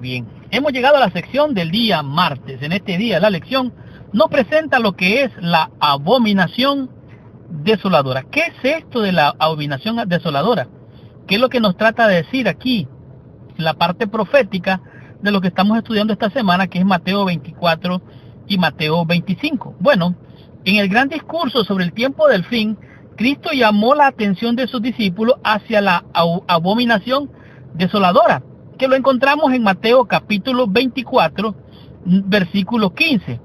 Bien, hemos llegado a la sección del día martes. En este día la lección nos presenta lo que es la abominación desoladora. ¿Qué es esto de la abominación desoladora? ¿Qué es lo que nos trata de decir aquí la parte profética de lo que estamos estudiando esta semana, que es Mateo 24 y Mateo 25? Bueno, en el gran discurso sobre el tiempo del fin, Cristo llamó la atención de sus discípulos hacia la abominación desoladora, que lo encontramos en Mateo capítulo 24, versículo 15.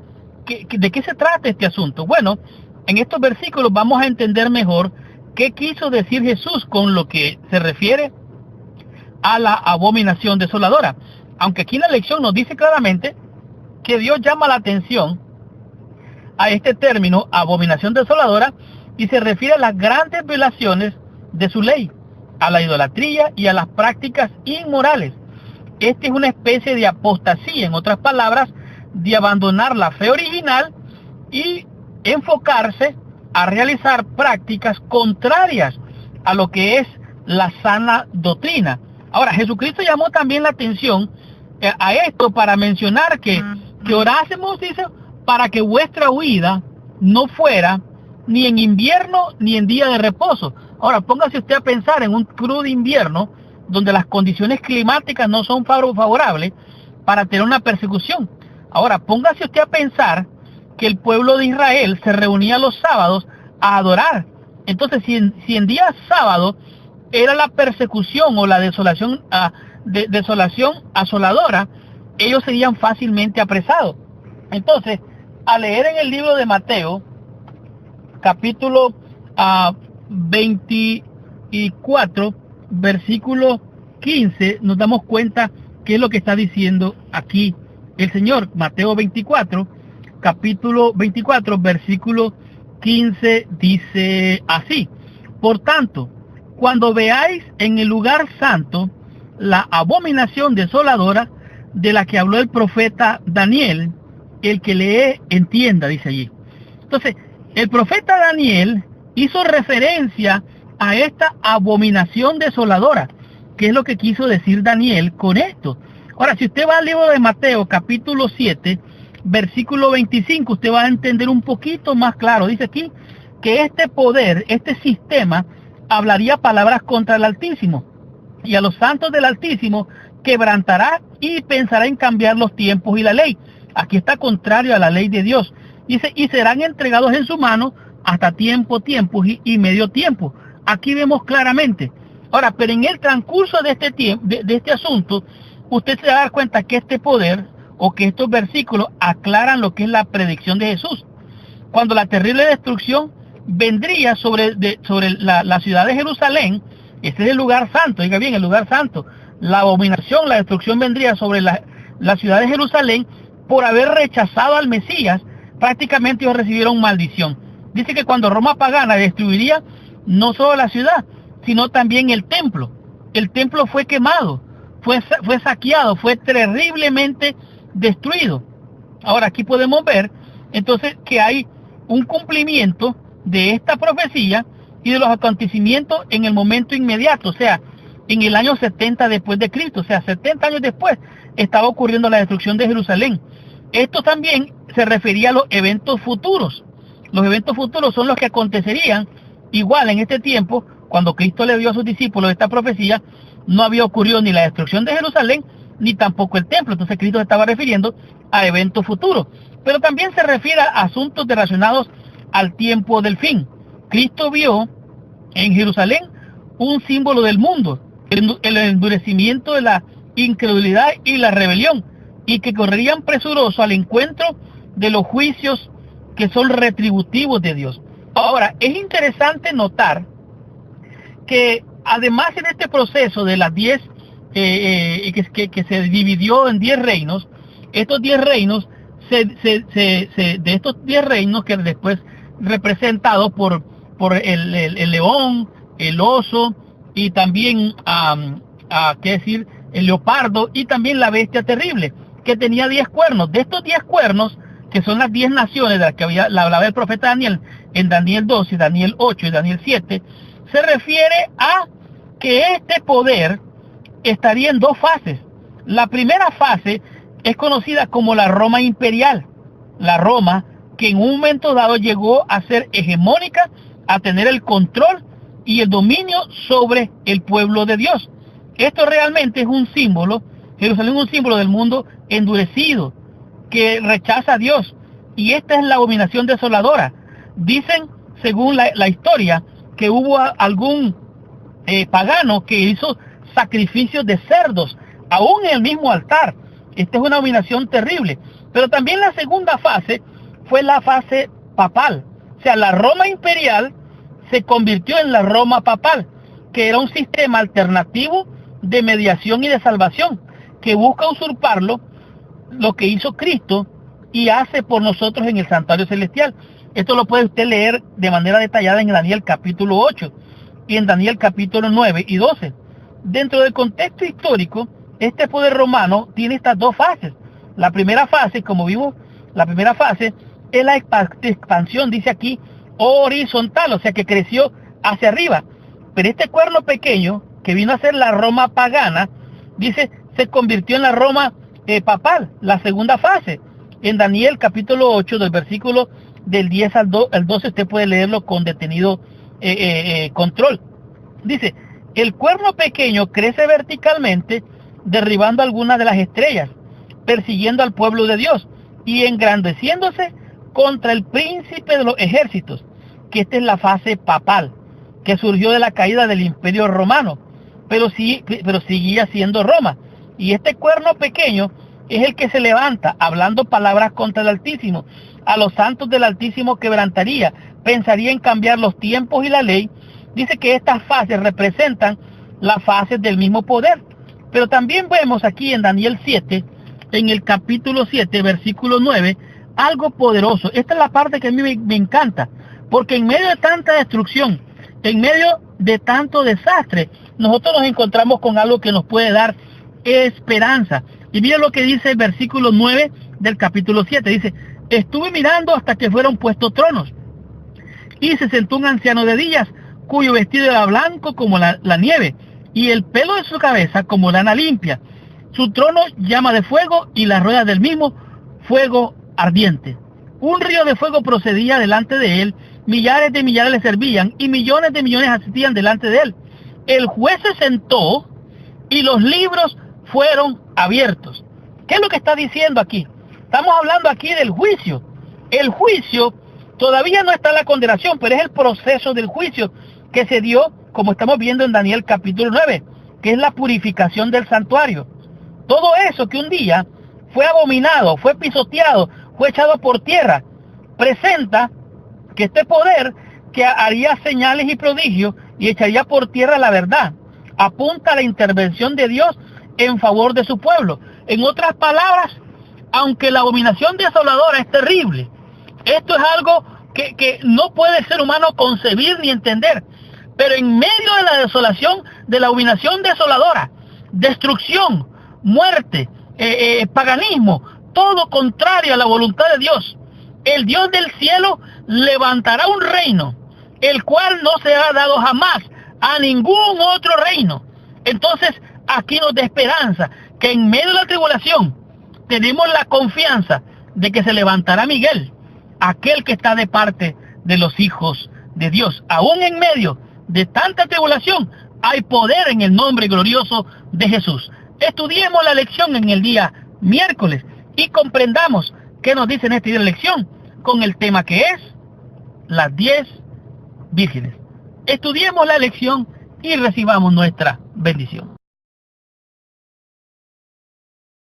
¿De qué se trata este asunto? Bueno, en estos versículos vamos a entender mejor qué quiso decir Jesús con lo que se refiere a la abominación desoladora. Aunque aquí la lección nos dice claramente que Dios llama la atención a este término, abominación desoladora, y se refiere a las grandes violaciones de su ley, a la idolatría y a las prácticas inmorales. Esta es una especie de apostasía, en otras palabras, de abandonar la fe original y enfocarse a realizar prácticas contrarias a lo que es la sana doctrina. Ahora, Jesucristo llamó también la atención a esto para mencionar que orásemos, dice, para que vuestra huida no fuera ni en invierno ni en día de reposo. Ahora, póngase usted a pensar en un crudo invierno donde las condiciones climáticas no son favorables para tener una persecución. Ahora, póngase usted a pensar que el pueblo de Israel se reunía los sábados a adorar. Entonces, si en día sábado era la persecución o la desolación, desolación asoladora, ellos serían fácilmente apresados. Entonces, al leer en el libro de Mateo, capítulo 24, versículo 15, nos damos cuenta qué es lo que está diciendo aquí el Señor. Mateo 24, capítulo 24, versículo 15, dice así: por tanto, cuando veáis en el lugar santo la abominación desoladora de la que habló el profeta Daniel, el que lee entienda, dice allí. Entonces, el profeta Daniel hizo referencia a esta abominación desoladora, que es lo que quiso decir Daniel con esto. Ahora, si usted va al libro de Mateo, capítulo 7, versículo 25, usted va a entender un poquito más claro. Dice aquí que este poder, este sistema, hablaría palabras contra el Altísimo, y a los santos del Altísimo quebrantará y pensará en cambiar los tiempos y la ley. Aquí está contrario a la ley de Dios. Dice, y serán entregados en su mano hasta tiempos y medio tiempo. Aquí vemos claramente. Ahora, pero en el transcurso de este tiempo, de este asunto, usted se va a dar cuenta que este poder o que estos versículos aclaran lo que es la predicción de Jesús. Cuando la terrible destrucción vendría sobre la ciudad de Jerusalén, este es el lugar santo, diga bien, el lugar santo. La abominación, la destrucción vendría sobre la ciudad de Jerusalén por haber rechazado al Mesías. Prácticamente ellos recibieron maldición. Dice que cuando Roma pagana destruiría no solo la ciudad, sino también el templo. El templo fue quemado, fue saqueado, fue terriblemente destruido. Ahora aquí podemos ver entonces que hay un cumplimiento de esta profecía y de los acontecimientos en el momento inmediato, o sea, en el año 70 después de Cristo, o sea, 70 años después estaba ocurriendo la destrucción de Jerusalén. Esto también se refería a los eventos futuros. Los eventos futuros son los que acontecerían igual en este tiempo. Cuando Cristo le dio a sus discípulos esta profecía, no había ocurrido ni la destrucción de Jerusalén, ni tampoco el templo. Entonces Cristo se estaba refiriendo a eventos futuros. Pero también se refiere a asuntos relacionados al tiempo del fin. Cristo vio en Jerusalén un símbolo del mundo, el endurecimiento de la incredulidad y la rebelión, y que correrían presuroso al encuentro de los juicios que son retributivos de Dios. Ahora, es interesante notar que además en este proceso de las 10, que se dividió en 10 reinos, estos 10 reinos, de estos 10 reinos que después representados por el león, el oso y también, el leopardo y también la bestia terrible, que tenía 10 cuernos. De estos 10 cuernos, que son las 10 naciones de las que hablaba el profeta Daniel en Daniel 12, Daniel 8 y Daniel 7, se refiere a que este poder estaría en dos fases. La primera fase es conocida como la Roma imperial, la Roma que en un momento dado llegó a ser hegemónica, a tener el control y el dominio sobre el pueblo de Dios. Esto realmente es un símbolo, Jerusalén es un símbolo del mundo endurecido, que rechaza a Dios, y esta es la abominación desoladora. Dicen, según la historia, que hubo algún pagano que hizo sacrificios de cerdos, aún en el mismo altar. Esta es una abominación terrible. Pero también la segunda fase fue la fase papal. O sea, la Roma imperial se convirtió en la Roma papal, que era un sistema alternativo de mediación y de salvación, que busca usurparlo, lo que hizo Cristo y hace por nosotros en el santuario celestial. Esto lo puede usted leer de manera detallada en Daniel capítulo 8 y en Daniel capítulo 9 y 12. Dentro del contexto histórico, este poder romano tiene estas dos fases. La primera fase, como vimos, la primera fase es la expansión, dice aquí, horizontal, o sea que creció hacia arriba. Pero este cuerno pequeño, que vino a ser la Roma pagana, dice, se convirtió en la Roma papal, la segunda fase. En Daniel capítulo 8, del versículo del 10 al 12, usted puede leerlo con detenido control. Dice, el cuerno pequeño crece verticalmente, derribando algunas de las estrellas, persiguiendo al pueblo de Dios y engrandeciéndose contra el príncipe de los ejércitos, que esta es la fase papal, que surgió de la caída del imperio romano, pero seguía siendo Roma. Y este cuerno pequeño es el que se levanta, hablando palabras contra el Altísimo. A los santos del Altísimo quebrantaría, pensaría en cambiar los tiempos y la ley. Dice que estas fases representan las fases del mismo poder. Pero también vemos aquí en Daniel 7, en el capítulo 7, versículo 9, algo poderoso. Esta es la parte que a mí me encanta, porque en medio de tanta destrucción, en medio de tanto desastre, nosotros nos encontramos con algo que nos puede dar esperanza. Y mira lo que dice el versículo 9 del capítulo 7. Dice, estuve mirando hasta que fueron puestos tronos, y se sentó un anciano de días, cuyo vestido era blanco como la nieve, y el pelo de su cabeza como lana limpia. Su trono llama de fuego, y las ruedas del mismo fuego ardiente. Un río de fuego procedía delante de él, millares de millares le servían, y millones de millones asistían delante de él. El juez se sentó, y los libros fueron abiertos. ¿Qué es lo que está diciendo aquí? Estamos hablando aquí del juicio. El juicio, todavía no está la condenación, pero es el proceso del juicio que se dio, como estamos viendo en Daniel capítulo 9, que es la purificación del santuario. Todo eso que un día fue abominado, fue pisoteado, fue echado por tierra, presenta que este poder que haría señales y prodigios y echaría por tierra la verdad, apunta a la intervención de Dios en favor de su pueblo. En otras palabras, aunque la abominación desoladora es terrible, esto es algo que no puede el ser humano concebir ni entender, pero en medio de la desolación, de la abominación desoladora, destrucción, muerte, paganismo, todo contrario a la voluntad de Dios, el Dios del cielo levantará un reino, el cual no se ha dado jamás a ningún otro reino. Entonces, aquí nos da esperanza, que en medio de la tribulación tenemos la confianza de que se levantará Miguel, aquel que está de parte de los hijos de Dios. Aún en medio de tanta tribulación, hay poder en el nombre glorioso de Jesús. Estudiemos la lección en el día miércoles y comprendamos qué nos dice en este día de lección con el tema que es las 10 vírgenes. Estudiemos la lección y recibamos nuestra bendición.